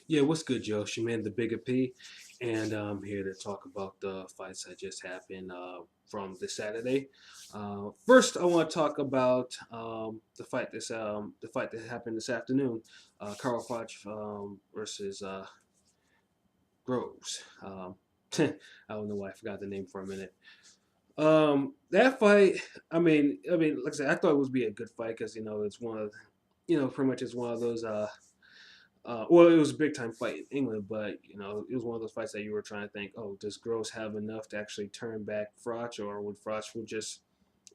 Yeah, what's good, Joe? Shaman the Bigga P, and I'm here to talk about the fights that just happened from this Saturday. First, I want to talk about the fight that happened this afternoon, Carl Froch versus Groves. I don't know why I forgot the name for a minute. That fight, like I said, I thought it would be a good fight because it's one of, pretty much it's one of those. Well, it was a big time fight in England, but it was one of those fights that you were trying to think, oh, does Gross have enough to actually turn back Froch, or would Froch would just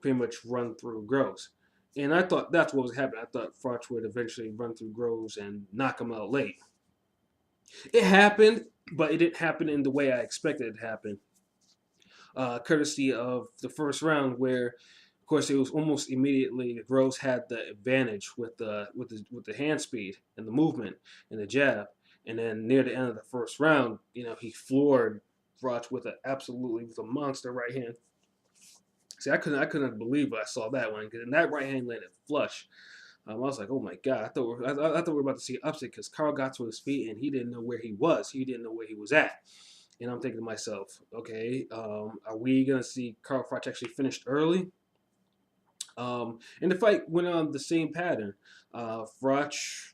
pretty much run through Gross? And I thought that's what was happening. I thought Froch would eventually run through Groves and knock him out late. It happened, but it didn't happen in the way I expected it to happen. Courtesy of the first round, where of course it was almost immediately Groves had the advantage with the hand speed and the movement and the jab, and then near the end of the first round, he floored Froch with a monster right hand. See, I couldn't believe I saw that one because that right hand landed flush. I was like, oh my god, I thought we were about to see an upset because Carl got to his feet and he didn't know where he was. He didn't know where he was at. And I'm thinking to myself, okay, are we gonna see Carl Froch actually finished early? And the fight went on the same pattern. Froch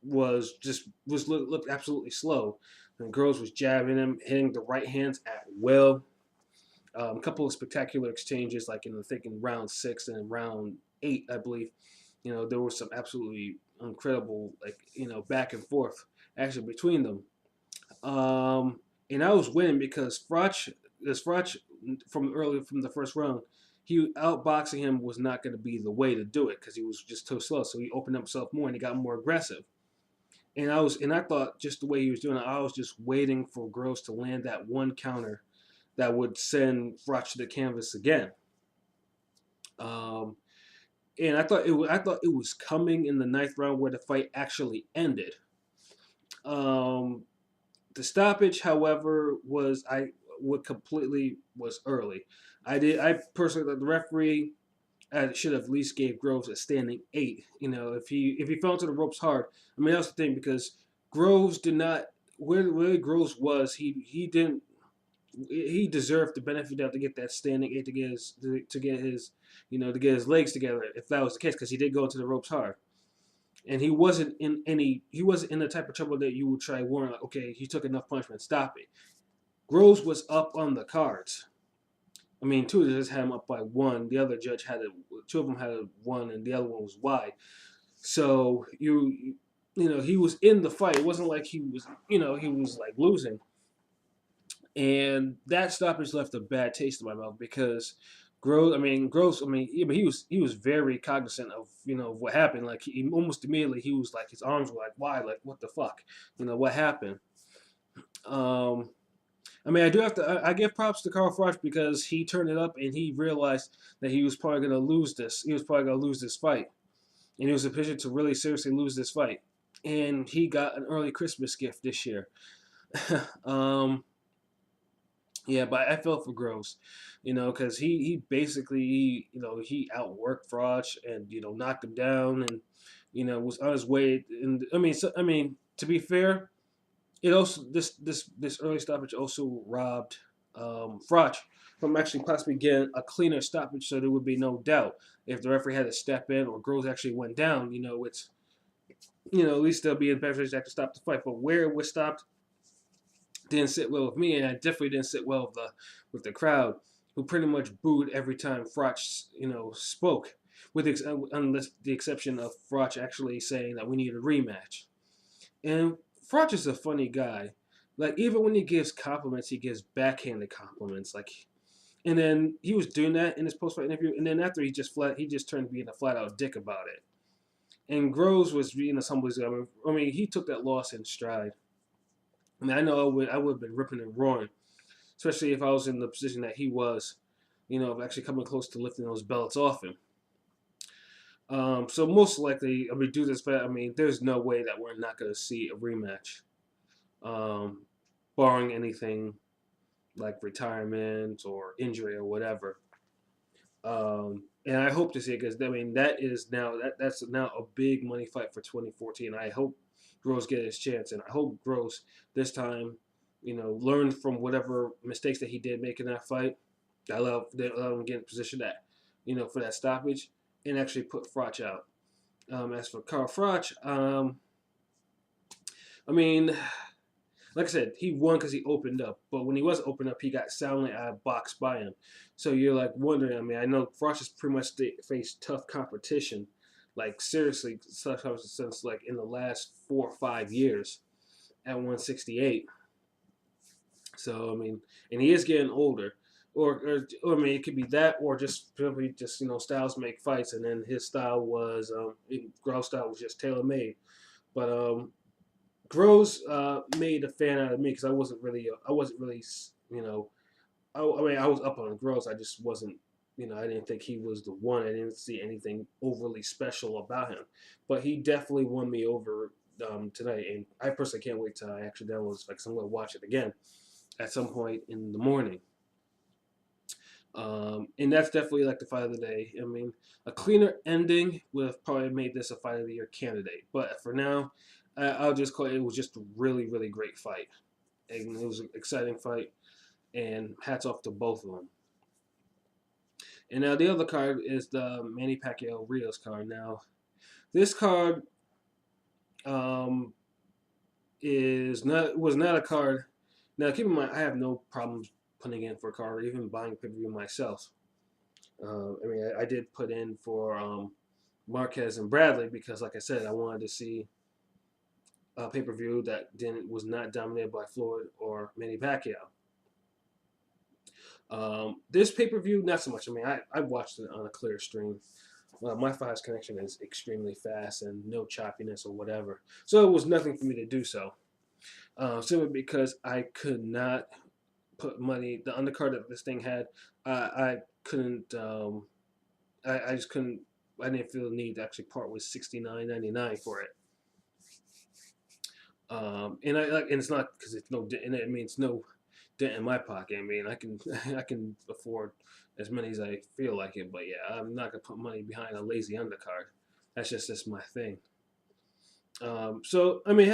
looked absolutely slow, and Groves was jabbing him, hitting the right hands at will. A couple of spectacular exchanges, like in round six and round eight, I believe. There was some absolutely incredible, back and forth actually between them. And I was winning because Froch from the first round, he outboxing him was not going to be the way to do it because he was just too slow. So he opened up himself more and he got more aggressive. And I thought just the way he was doing it, I was just waiting for Gross to land that one counter that would send Froch to the canvas again. Um, and I thought it was coming in the ninth round where the fight actually ended. Um, The stoppage, however, was early. I personally, the referee should have at least gave Groves a standing 8. If he fell to the ropes hard. I mean, that's the thing because Groves did not where Groves was. He didn't. He deserved the benefit of to get that standing 8 to get his legs together if that was the case because he did go into the ropes hard and he wasn't in the type of trouble that you would try warning, like, okay, he took enough punishment, stop it. Groves was up on the cards. I mean, two of the judges had him up by one. The other judge two of them had a one, and the other one was wide. So he was in the fight. It wasn't like he was like losing. And that stoppage left a bad taste in my mouth because Gross. He was very cognizant of what happened. Like he almost immediately he was like his arms were like wide, like what the fuck, what happened. Um, I do have to. I give props to Carl Froch because he turned it up and he realized that he was probably going to lose this. He was probably going to lose this fight, and he was in a position to really seriously lose this fight. And he got an early Christmas gift this year. um, Yeah, but I felt for Gross, because he basically he outworked Froch and knocked him down and was on his way. And to be fair, it also this early stoppage also robbed Froch from actually possibly getting a cleaner stoppage, so there would be no doubt if the referee had to step in or Gross actually went down. It's at least they'll be in better position to stop the fight. But where it was stopped didn't sit well with me, and I definitely didn't sit well with the crowd, who pretty much booed every time Froch spoke, unless the exception of Froch actually saying that we need a rematch. And Froch is a funny guy. Like even when he gives compliments, he gives backhanded compliments. Like, and then he was doing that in his post-fight interview, and then after he just turned being a flat-out dick about it. And Groves was being as humble as he took that loss in stride. I know I would have been ripping and roaring, especially if I was in the position that he was, of actually coming close to lifting those belts off him. So most likely, do this, but there's no way that we're not going to see a rematch, um, barring anything like retirement or injury or whatever. And I hope to see it because that is now that's now a big money fight for 2014. I hope Gross get his chance, and I hope Gross this time, learned from whatever mistakes that he did make in that fight. That allowed him to get in position that, for that stoppage, and actually put Froch out. As for Carl Froch, I mean, like I said, he won because he opened up. But when he was opened up, he got soundly boxed by him. So you're like wondering. I mean, I know Froch has pretty much faced tough competition, like seriously, since like in the last 4 or 5 years at 168. So I mean, and he is getting older. Or I mean, it could be that, or just simply just styles make fights, and then his style was Gross style was just tailor made. But Groves made a fan out of me because I wasn't really, you know, I mean, I was up on Groves. I just wasn't, I didn't think he was the one. I didn't see anything overly special about him. But he definitely won me over tonight. And I personally can't wait till I actually download this, like, so I'm going to watch it again at some point in the morning. And that's definitely like the fight of the day. I mean, a cleaner ending would have probably made this a fight of the year candidate. But for now, I'll just call it was just a really, really great fight. And it was an exciting fight. And hats off to both of them. And now the other card is the Manny Pacquiao Rios card. Now, this card was not a card. Now, keep in mind, I have no problems putting in for a card or even buying pay-per-view myself. I mean, I did put in for Marquez and Bradley because, like I said, I wanted to see a pay-per-view that was not dominated by Floyd or Manny Pacquiao. This pay-per-view, not so much. I mean, I watched it on a clear stream. My fast connection is extremely fast and no choppiness or whatever. So it was nothing for me to do so. Simply because I could not put money, the undercard that this thing had, I couldn't, I just couldn't, I didn't feel the need to actually part with $69.99 for it. And it's not because it's no, and it means no dent in my pocket. I mean, I can afford as many as I feel like it, but yeah, I'm not gonna put money behind a lazy undercard. That's my thing. So I mean,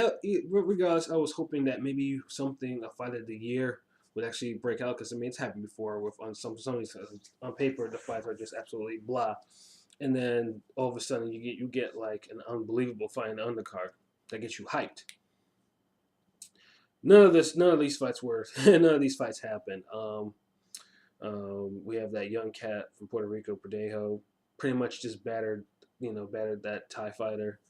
regardless, I was hoping that maybe a fight of the year would actually break out because I mean it's happened before with on some of these on paper the fights are just absolutely blah, and then all of a sudden you get like an unbelievable fight in the undercard that gets you hyped. None of these fights were. None of these fights happened. We have that young cat from Puerto Rico, Padejo, pretty much just battered that Thai fighter,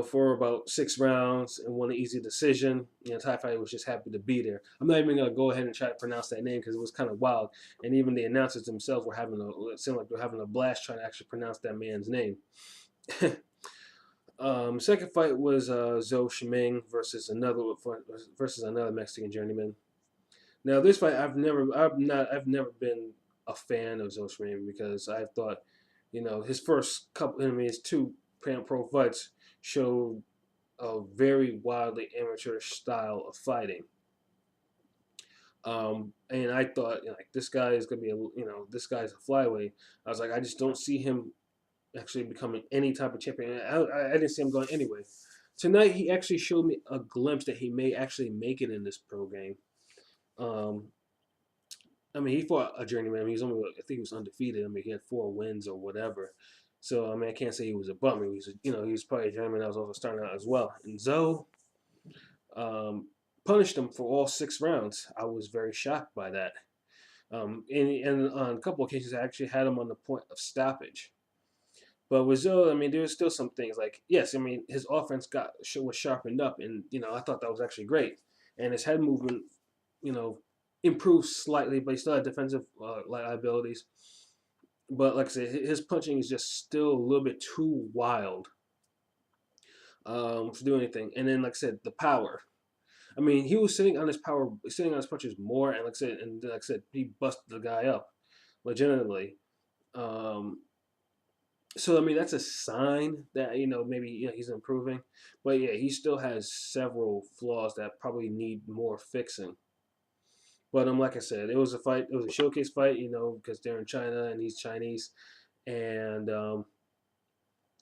for about 6 rounds and won an easy decision. Thai fighter was just happy to be there. I'm not even gonna go ahead and try to pronounce that name because it was kind of wild, and even the announcers themselves it seemed like they're having a blast trying to actually pronounce that man's name. Second fight was Zhou Shiming versus another Mexican journeyman. Now this fight I've never been a fan of Zhou Shiming because I thought, his first couple, his two pro fights showed a very wildly amateurish style of fighting. And I thought, like this guy is gonna be this guy's a flyweight. I was like, I just don't see him actually becoming any type of champion. I didn't see him going anyway. Tonight, he actually showed me a glimpse that he may actually make it in this pro game. I mean, he fought a journeyman. I mean, I think he was undefeated. I mean, he had 4 wins or whatever. So, I mean, I can't say he was a bum. He was, he was probably a journeyman that was also starting out as well. And Zoe punished him for all 6 rounds. I was very shocked by that. And on a couple of occasions, I actually had him on the point of stoppage. But with Zoe, I mean, there's still some things like, yes, I mean, his offense was sharpened up, and I thought that was actually great, and his head movement, improved slightly, but he still had defensive liabilities. But like I said, his punching is just still a little bit too wild to do anything. And then, like I said, the power. I mean, he was sitting on his punches more, and like I said, he busted the guy up legitimately. So I mean that's a sign that maybe he's improving, but yeah, he still has several flaws that probably need more fixing. But like I said, it was a fight. It was a showcase fight, because they're in China and he's Chinese, and you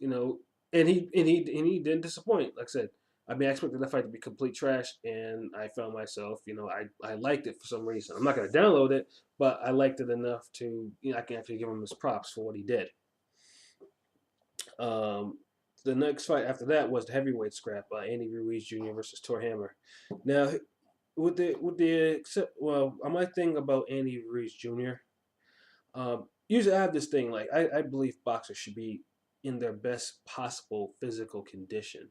know, and he didn't disappoint. Like I said, I mean, I expected that fight to be complete trash, and I found myself, I liked it for some reason. I'm not gonna download it, but I liked it enough to, I can actually give him his props for what he did. Um, the next fight after that was the heavyweight scrap, Andy Ruiz Jr. versus Tor Hammer. Now, my thing about Andy Ruiz Jr. Usually I have this thing like I believe boxers should be in their best possible physical condition,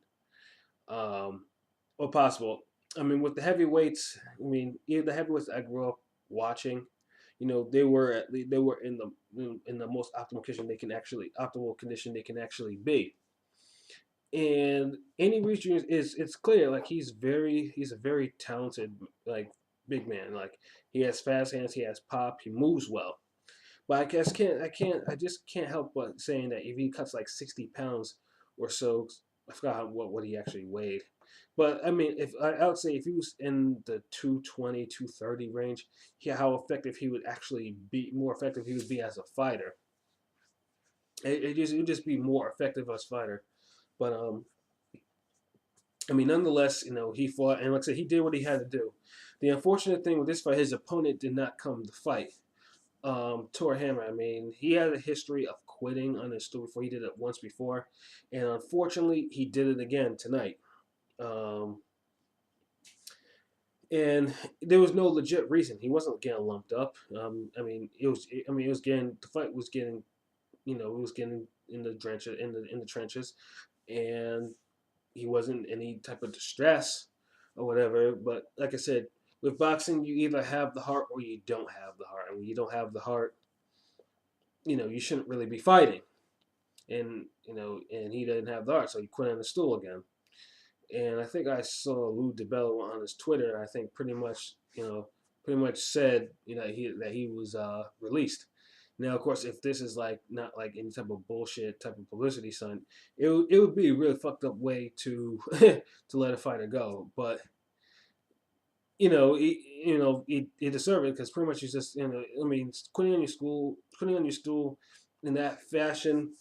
um, or possible. I mean, with the heavyweights, I mean, the heavyweights I grew up watching, they were in the most optimal condition they can actually be. And Andy Reid Jr. is it's clear like he's a very talented like big man. Like he has fast hands, he has pop, he moves well. But I just can't help but saying that if he cuts like 60 pounds or so, I forgot what he actually weighed. But I mean, if I would say if he was in the 220, 230 range, how effective he would actually be, more effective he would be as a fighter. It would just be more effective as a fighter. But I mean, nonetheless, he fought, and like I said, he did what he had to do. The unfortunate thing with this fight, his opponent did not come to fight. Tor Hammer, I mean, he had a history of quitting on his stool before. He did it once before, and unfortunately, he did it again tonight. Um, and there was no legit reason. He wasn't getting lumped up. I mean, it was getting the fight was getting, it was getting in the trenches, in the trenches, and he wasn't in any type of distress or whatever. But like I said, with boxing, you either have the heart or you don't have the heart. And when you don't have the heart, you shouldn't really be fighting. And he didn't have the heart, so he quit on the stool again. And I think I saw Lou DiBello on his Twitter. I think pretty much said, that he was released. Now, of course, if this is like not like any type of bullshit type of publicity stunt, it would be a really fucked up way to to let a fighter go. But he deserved it because pretty much he's just I mean, quitting on your stool in that fashion,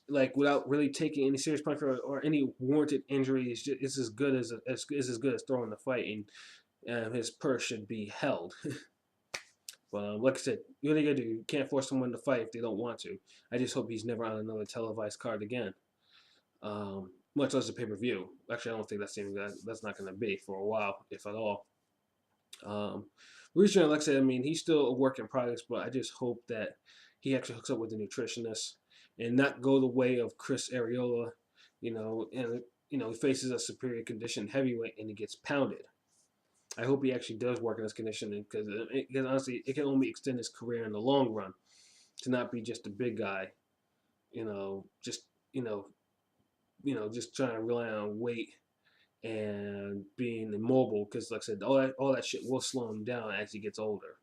like without really taking any serious punch or any warranted injury, it's as good as good as throwing the fight, and his purse should be held. But like I said, you only gotta do. You can't force someone to fight if they don't want to. I just hope he's never on another televised card again. Much less a pay per view. Actually, I don't think that's not gonna be for a while, if at all. Richard, like I said, I mean, he's still a work in progress, but I just hope that he actually hooks up with a nutritionist and not go the way of Chris Areola, and he faces a superior condition heavyweight and he gets pounded. I hope he actually does work in his conditioning because honestly, it can only extend his career in the long run to not be just a big guy, just just trying to rely on weight and being immobile because, like I said, all that shit will slow him down as he gets older.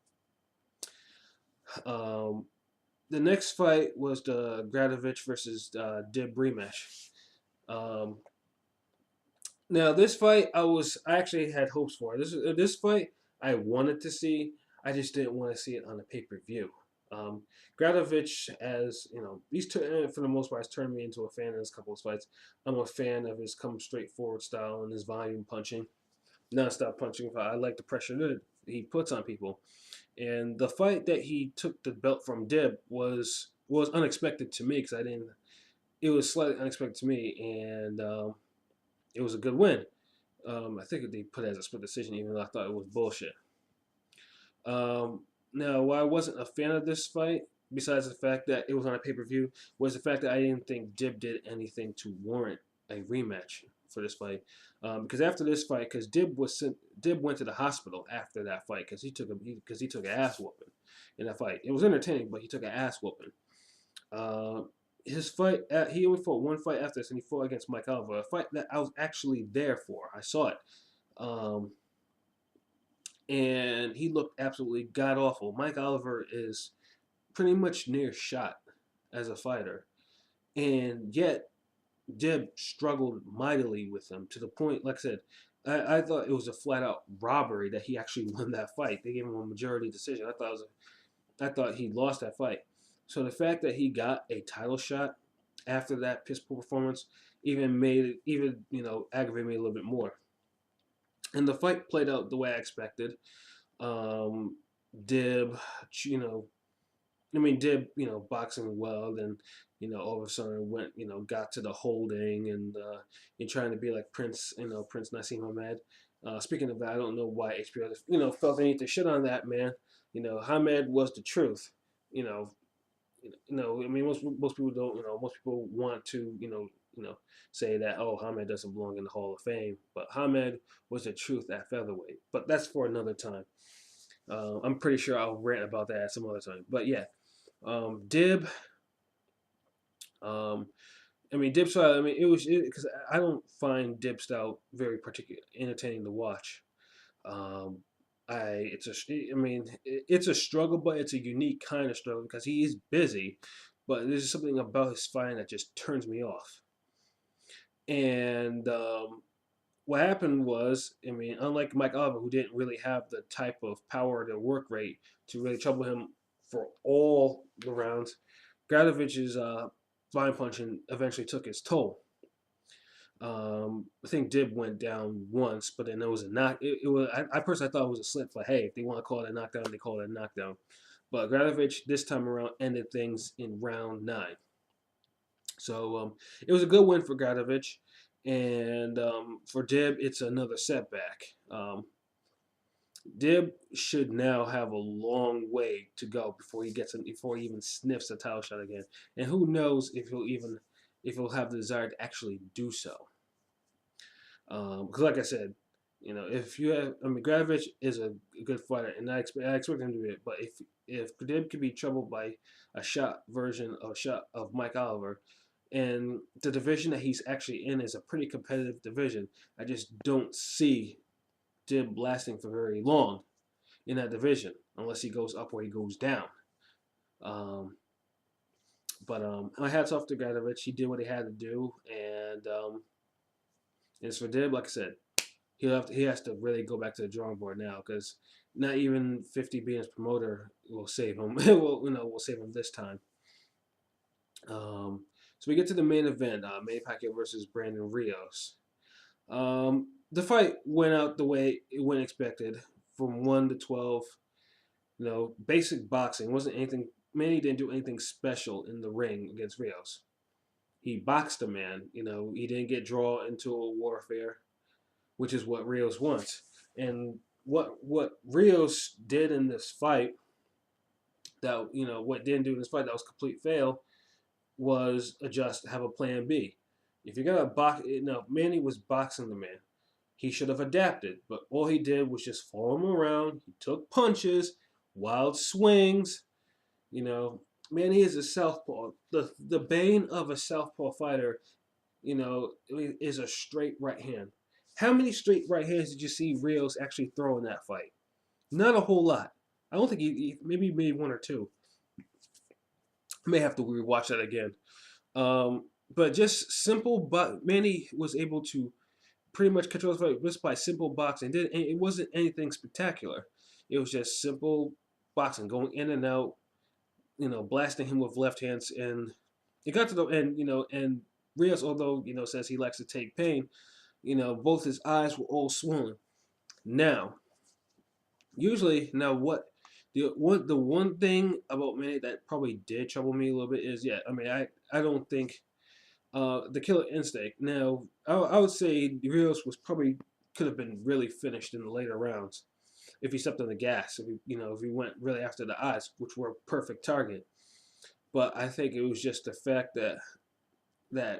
Um, the next fight was the Gradovich versus Dib rematch. Um, Now this fight, I actually had hopes for. This fight I wanted to see. I just didn't want to see it on a pay per view. Um, Gradovich, as for the most part, has turned me into a fan of his couple of fights. I'm a fan of his come straight forward style and his volume punching, non-stop punching. I like the pressure that he puts on people. And the fight that he took the belt from Dib was unexpected to me because I didn't. It was slightly unexpected to me, and it was a good win. I think they put it as a split decision, even though I thought it was bullshit. Now, why I wasn't a fan of this fight, besides the fact that it was on a pay per view, was the fact that I didn't think Dib did anything to warrant a rematch for this fight. Because after this fight, because Dib went to the hospital after that fight because he took an ass whooping in that fight. It was entertaining, but he took an ass whooping. His fight, he only fought one fight after this, and he fought against Mike Oliver, a fight that I was actually there for. I saw it. And he looked absolutely god awful. Mike Oliver is pretty much near shot as a fighter, and yet Dib struggled mightily with him to the point, like I said, I thought it was a flat out robbery that he actually won that fight. They gave him a majority decision. I thought he lost that fight. So the fact that he got a title shot after that piss poor performance even made it even aggravated me a little bit more. And the fight played out the way I expected. Um, Dib, you know, Dib, boxing well, then, all of a sudden went, got to the holding and trying to be like Prince, Prince Nassim Hamed. Speaking of that, I don't know why HBO, felt they need to shit on that man. Hamed was the truth. You know, most people don't, most people want to, say that, oh, Hamed doesn't belong in the Hall of Fame, but Hamed was the truth at featherweight. But that's for another time. I'm pretty sure I'll rant about that at some other time. But yeah, Dib. Um, Dib style. It was because I don't find Dib style very particular entertaining to watch. Um, it's a struggle, but it's a unique kind of struggle because he is busy, but there's something about his fighting that just turns me off. And what happened was, unlike Mike Oliver, who didn't really have the type of power to work rate to really trouble him for all the rounds, Gradovich's flying punching eventually took its toll. I think Dib went down once, but then there was a knock. It was I personally thought it was a slip. Like, hey, if they want to call it a knockdown, they call it a knockdown. But Gradovich this time around ended things in round 9. So it was a good win for Gradovich, and for Dib, it's another setback. Dib should now have a long way to go before he even sniffs a title shot again, and who knows if he'll have the desire to actually do so. Because like I said, if you have, Gradovich is a good fighter, and I expect him to be it. But if Dib could be troubled by a shot of Mike Oliver, and the division that he's actually in is a pretty competitive division, I just don't see Dib lasting for very long in that division unless he goes up or he goes down. But my hats off to Gradovich. He did what he had to do, and as for Dib, like I said, he has to really go back to the drawing board now because not even 50 being his promoter will save him. will save him this time. So we get to the main event, Manny Pacquiao versus Brandon Rios. The fight went out the way it went expected, from 1 to 12. Basic boxing. Wasn't anything. Manny didn't do anything special in the ring against Rios. He boxed a man. He didn't get drawn into a warfare, which is what Rios wants. And what Rios did in this fight, what didn't do in this fight that was complete fail, was have a plan B. If you're gonna box, Manny was boxing the man. He should have adapted, but all he did was just follow him around. He took punches, wild swings. Manny is a southpaw. The bane of a southpaw fighter, is a straight right hand. How many straight right hands did you see Rios actually throw in that fight? Not a whole lot. I don't think he maybe made 1 or 2. I may have to rewatch that again. But just simple, but Manny was able to pretty much control his fight just by simple boxing. It wasn't anything spectacular. It was just simple boxing, going in and out, blasting him with left hands, and it got to the end, and Rios, although says he likes to take pain, both his eyes were all swollen. Now, the one thing about Manny that probably did trouble me a little bit is I don't think the killer instinct. Now I would say Rios could have been really finished in the later rounds if he stepped on the gas, if he went really after the eyes, which were a perfect target. But I think it was just the fact that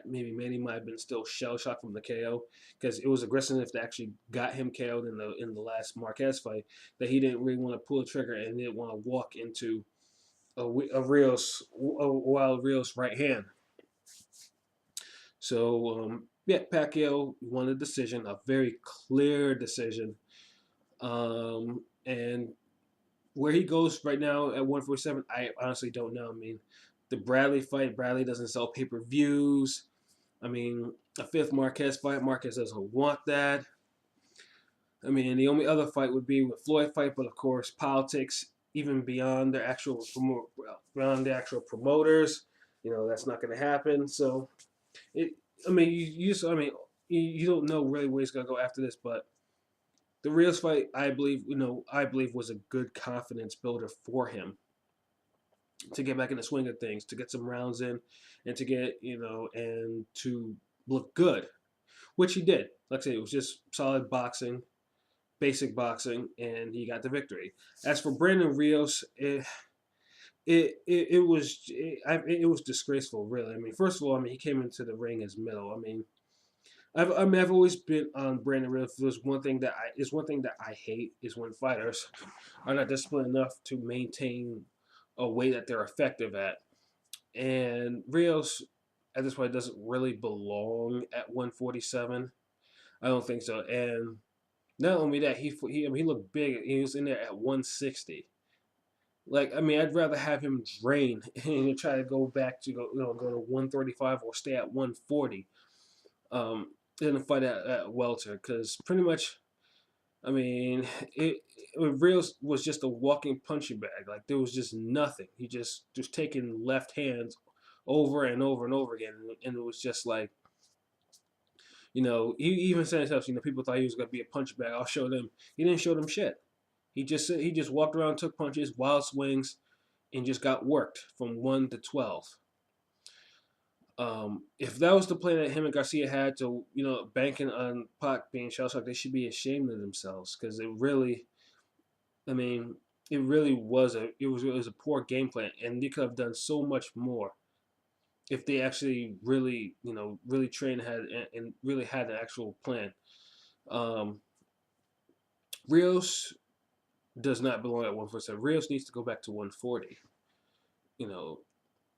maybe Manny might have been still shell shocked from the KO, because it was aggressive enough to actually got him KO'd in the last Marquez fight, that he didn't really want to pull the trigger and didn't want to walk into a wild Rios right hand. So Pacquiao won a decision, a very clear decision, and where he goes right now at 147, I honestly don't know. The Bradley fight, Bradley doesn't sell pay-per-views. A 5th Marquez fight, Marquez doesn't want that. The only other fight would be with Floyd fight, but of course politics, even beyond the actual promoters. That's not going to happen. So it. I mean, you don't know really where he's going to go after this, but the Rios fight, I believe was a good confidence builder for him to get back in the swing of things, to get some rounds in, and to get and to look good, which he did. Like I say, it was just solid boxing, basic boxing, and he got the victory. As for Brandon Rios, it was disgraceful, really. I mean, first of all, he came into the ring as middle. I've always been on Brandon Rios. There's one thing that I hate is when fighters are not disciplined enough to maintain a way that they're effective at. And Rios at this point doesn't really belong at 147. I don't think so. And not only that, he looked big. He was in there at 160. Like, I'd rather have him drain and try to go back to go to 135 or stay at 140, than to fight at welter. Because pretty much, I mean, Rios was just a walking punching bag. Like, there was just nothing. He just taking left hands over and over and over again, and it was just like, he even said himself, people thought he was gonna be a punch bag. I'll show them. He didn't show them shit. He just walked around, took punches, wild swings, and just got worked from 1 to 12. If that was the plan that him and Garcia had to, banking on Pac being shell shocked, they should be ashamed of themselves because I mean, it really was a poor game plan, and they could have done so much more if they actually really, really trained and really had an actual plan. Um, Rios does not belong at 147. Rios needs to go back to 140. You know,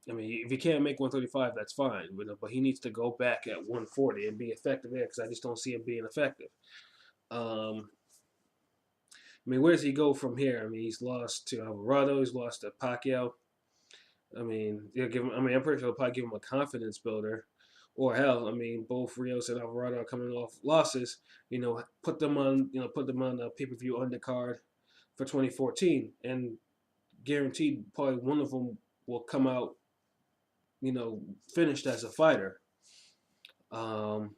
if he can't make 135, that's fine. But he needs to go back at 140 and be effective there because I just don't see him being effective. Where does he go from here? He's lost to Alvarado. He's lost to Pacquiao. They'll give him. I'm pretty sure they'll probably give him a confidence builder, or hell, both Rios and Alvarado are coming off losses. Put them on a pay-per-view undercard for 2014, and guaranteed probably one of them will come out, finished as a fighter. But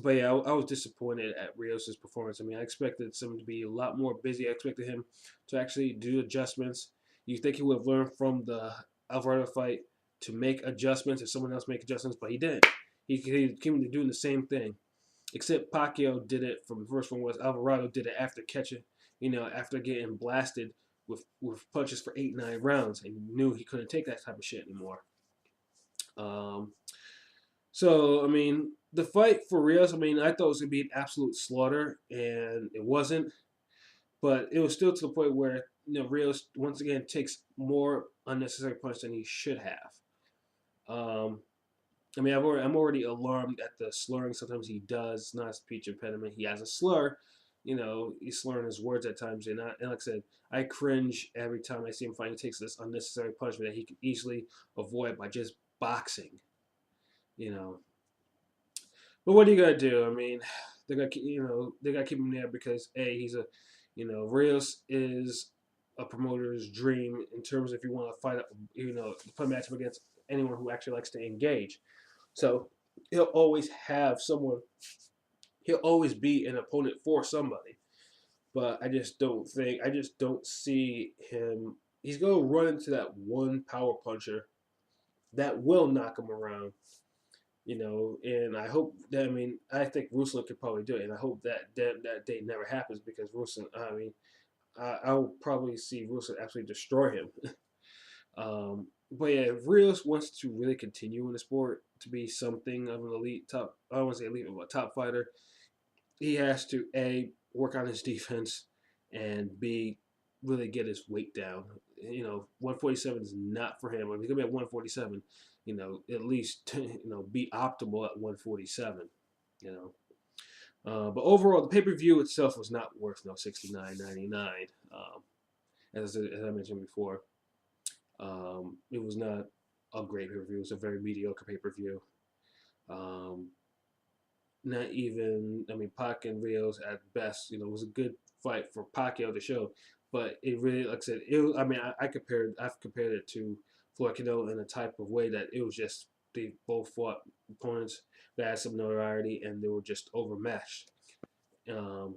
yeah, I was disappointed at Rios' performance. I expected him to be a lot more busy. I expected him to actually do adjustments. You think he would have learned from the Alvarado fight to make adjustments, or someone else make adjustments, but he didn't. He came to doing the same thing, except Pacquiao did it from the first one. Was Alvarado did it after catching, after getting blasted with punches for 8-9 rounds, and knew he couldn't take that type of shit anymore. So the fight for Rios, I thought it was gonna be an absolute slaughter, and it wasn't. But it was still to the point where Rios once again takes more unnecessary punch than he should have. I'm already alarmed at the slurring. Sometimes he does. It's not a speech impediment. He has a slur. He's slurring his words at times. And like I said, I cringe every time I see him fight. He takes this unnecessary punishment that he can easily avoid by just boxing. But what are you gonna do? They got to keep him there because he's a, Rios is a promoter's dream in terms of if you want to fight, put a matchup against anyone who actually likes to engage. So he'll always have someone. He'll always be an opponent for somebody. But I just don't see him. He's gonna run into that one power puncher that will knock him around. And I hope that I think Ruslan could probably do it, and I hope that day never happens because Ruslan. I'll probably see Ruslan absolutely destroy him. But yeah, if Rios wants to really continue in the sport to be something of an elite top, I don't want to say elite, but a top fighter, he has to A, work on his defense, and B, really get his weight down. 147 is not for him. If he's gonna be at 147, at least be optimal at 147. But overall, the pay-per-view itself was not worth no $69.99. As I mentioned before. It was not a great pay-per-view. It was a very mediocre pay-per-view. Not even, Pac and Rios at best, it was a good fight for Pacquiao to show, but it really, like I said, I've compared it to Flexible in a type of way that it was just they both fought opponents that had some notoriety and they were just overmatched. Um,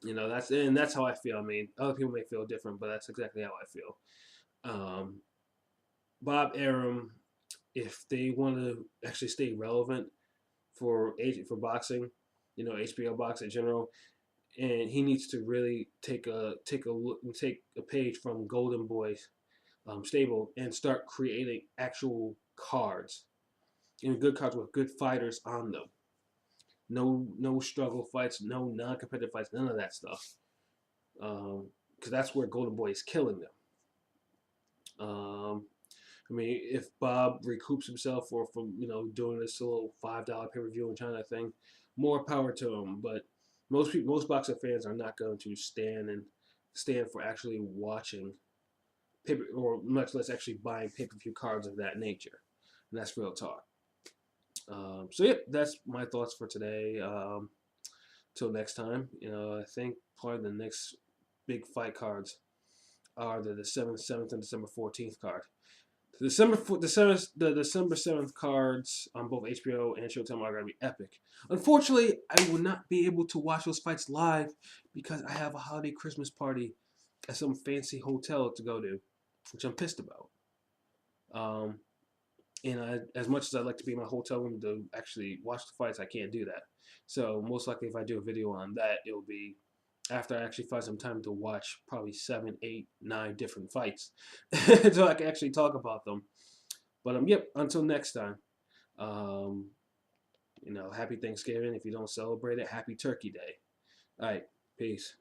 that's how I feel. I mean, other people may feel different, but that's exactly how I feel. Um, Bob Arum, if they want to actually stay relevant for boxing, HBO box in general, and he needs to really take a page from Golden Boy's stable and start creating actual cards, good cards with good fighters on them. No struggle fights, no non-competitive fights, none of that stuff. Because that's where Golden Boy is killing them. I mean, if Bob recoups himself or from doing this little $5 pay-per-view in China thing, more power to him. But most boxing fans are not going to stand for actually watching paper, or much less actually buying pay-per-view cards of that nature. And that's real talk. So yeah, that's my thoughts for today. Till next time, I think probably the next big fight cards are the December 7th and December 14th card. The December 7th cards on both HBO and Showtime are going to be epic. Unfortunately, I will not be able to watch those fights live because I have a holiday Christmas party at some fancy hotel to go to, which I'm pissed about. Um, as much as I'd like to be in my hotel room to actually watch the fights, I can't do that. So most likely, if I do a video on that, it will be after I actually find some time to watch probably 7, 8, 9 different fights, so I can actually talk about them. But yep. Until next time, um, happy Thanksgiving. If you don't celebrate it, happy Turkey Day. All right, peace.